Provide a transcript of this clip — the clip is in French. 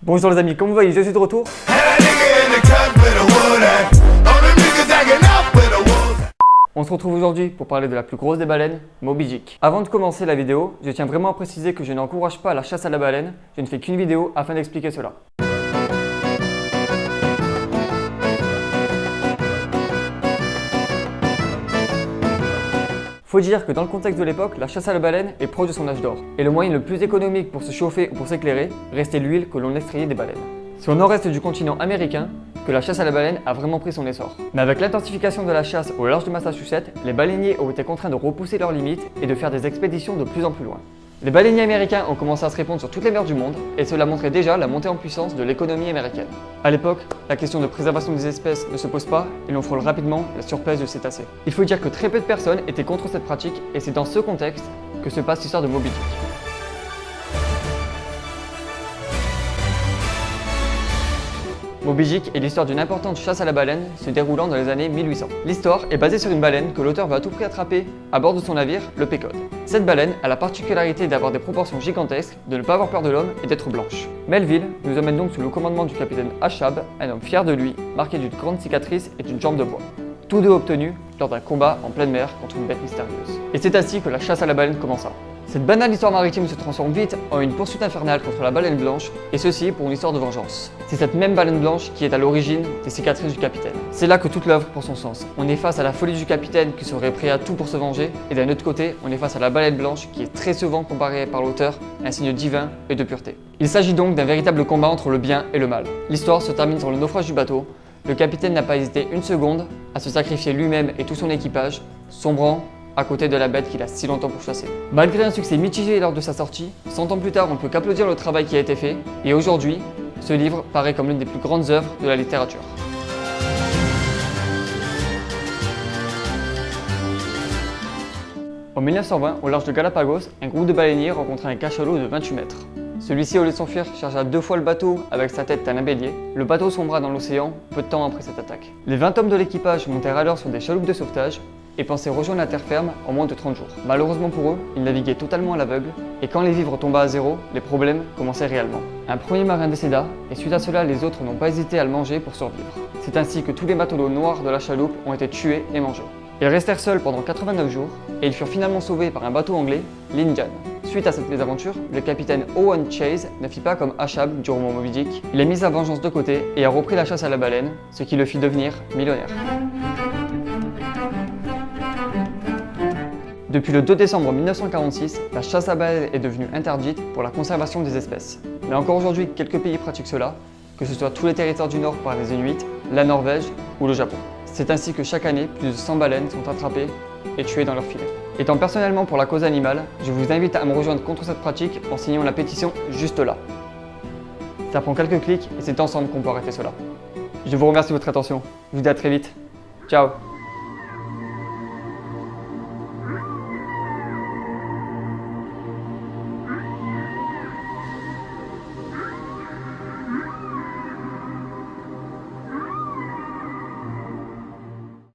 Bonjour les amis, comme vous voyez, je suis de retour. On se retrouve aujourd'hui pour parler de la plus grosse des baleines, Moby Dick. Avant de commencer la vidéo, je tiens vraiment à préciser que je n'encourage pas la chasse à la baleine, je ne fais qu'une vidéo afin d'expliquer cela. Faut dire que dans le contexte de l'époque, la chasse à la baleine est proche de son âge d'or. Et le moyen le plus économique pour se chauffer ou pour s'éclairer restait l'huile que l'on extrayait des baleines. C'est au nord-est du continent américain que la chasse à la baleine a vraiment pris son essor. Mais avec l'intensification de la chasse au large de Massachusetts, les baleiniers ont été contraints de repousser leurs limites et de faire des expéditions de plus en plus loin. Les baleiniers américains ont commencé à se répandre sur toutes les mers du monde et cela montrait déjà la montée en puissance de l'économie américaine. A l'époque, la question de préservation des espèces ne se pose pas et l'on frôle rapidement la surpêche de cétacés. Il faut dire que très peu de personnes étaient contre cette pratique et c'est dans ce contexte que se passe l'histoire de Moby Dick. Moby Dick est l'histoire d'une importante chasse à la baleine se déroulant dans les années 1800. L'histoire est basée sur une baleine que l'auteur veut à tout prix attraper à bord de son navire, le Pequod. Cette baleine a la particularité d'avoir des proportions gigantesques, de ne pas avoir peur de l'homme et d'être blanche. Melville nous amène donc sous le commandement du capitaine Achab, un homme fier de lui, marqué d'une grande cicatrice et d'une jambe de bois. Tous deux obtenus lors d'un combat en pleine mer contre une bête mystérieuse. Et c'est ainsi que la chasse à la baleine commença. Cette banale histoire maritime se transforme vite en une poursuite infernale contre la baleine blanche, et ceci pour une histoire de vengeance. C'est cette même baleine blanche qui est à l'origine des cicatrices du capitaine. C'est là que toute l'œuvre prend son sens. On est face à la folie du capitaine qui serait prêt à tout pour se venger, et d'un autre côté, on est face à la baleine blanche qui est très souvent comparée par l'auteur à un signe divin et de pureté. Il s'agit donc d'un véritable combat entre le bien et le mal. L'histoire se termine sur le naufrage du bateau. Le capitaine n'a pas hésité une seconde à se sacrifier lui-même et tout son équipage, sombrant à côté de la bête qu'il a si longtemps pourchassée. Malgré un succès mitigé lors de sa sortie, 100 ans plus tard, on ne peut qu'applaudir le travail qui a été fait, et aujourd'hui, ce livre paraît comme l'une des plus grandes œuvres de la littérature. En 1920, au large de Galapagos, un groupe de baleiniers rencontra un cachalot de 28 mètres. Celui-ci, au lieu de s'enfuir, chargea 2 fois le bateau avec sa tête tel un bélier. Le bateau sombra dans l'océan peu de temps après cette attaque. Les 20 hommes de l'équipage montèrent alors sur des chaloupes de sauvetage et pensaient rejoindre la terre ferme en moins de 30 jours. Malheureusement pour eux, ils naviguaient totalement à l'aveugle et quand les vivres tomba à zéro, les problèmes commençaient réellement. Un premier marin décéda et suite à cela, les autres n'ont pas hésité à le manger pour survivre. C'est ainsi que tous les matelots noirs de la chaloupe ont été tués et mangés. Ils restèrent seuls pendant 89 jours et ils furent finalement sauvés par un bateau anglais, l'Indian. Suite à cette mésaventure, le capitaine Owen Chase ne fit pas comme Achab du roman Moby Dick. Il a mis sa vengeance de côté et a repris la chasse à la baleine, ce qui le fit devenir millionnaire. Depuis le 2 décembre 1946, la chasse à baleine est devenue interdite pour la conservation des espèces. Mais encore aujourd'hui, quelques pays pratiquent cela, que ce soit tous les territoires du Nord par les Inuits, la Norvège ou le Japon. C'est ainsi que chaque année, plus de 100 baleines sont attrapées et tuées dans leur filet. Étant personnellement pour la cause animale, je vous invite à me rejoindre contre cette pratique en signant la pétition juste là. Ça prend quelques clics et c'est ensemble qu'on peut arrêter cela. Je vous remercie de votre attention. Je vous dis à très vite. Ciao.